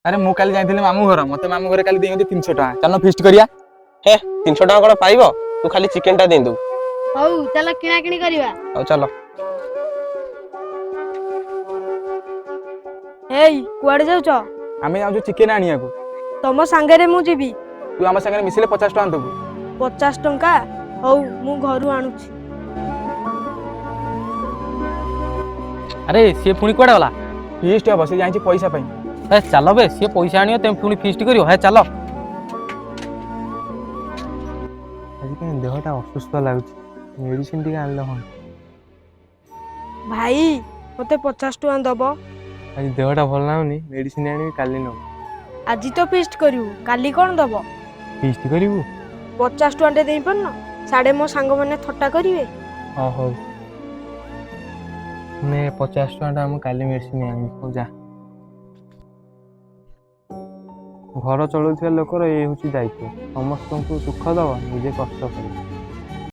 अरे मु काली जाइथिले मामू घर मते मामू घर काली देइयो 300 टका चलो फिस्ट करिया। हे 300 टका कोन पाइबो तू खाली चिकन टा दे दू। हौ चल किणा किणी करिवा। हौ चलो। हेई कुआडे जाउछ? आमे जाउ चिकन आनिया को। तम संगे रे मु जीबी। तू हम संगे मिसिले 50 टका देबू। 50 टंका हौ मु घरु आणुछि। अरे सी पुणी कुआडे गला? फिस्ट हे बसे जाइछि पैसा पई। ए चलो बे सी पैसा आनियो ते पुणी फिस्ट करियो। हे चलो। आज के देहटा असुस्थ लागुछि मेडिसिन टी आनलो हन। भाई मते 50 टका दबो। आज देहटा भल नाउनी मेडिसिन आनी काली न। आज तो फिस्ट करियो काली कोन दबो? फिस्ट करिवु 50 टका देई पन साडे मो संग माने थट्टा करिवे। हां हो ने 50 टका हम काली मेडिसिन आनी हो जा। घर चलुथिया लोकर ए होची दायित्व समस्त को सुख दवा निजे कष्ट करे।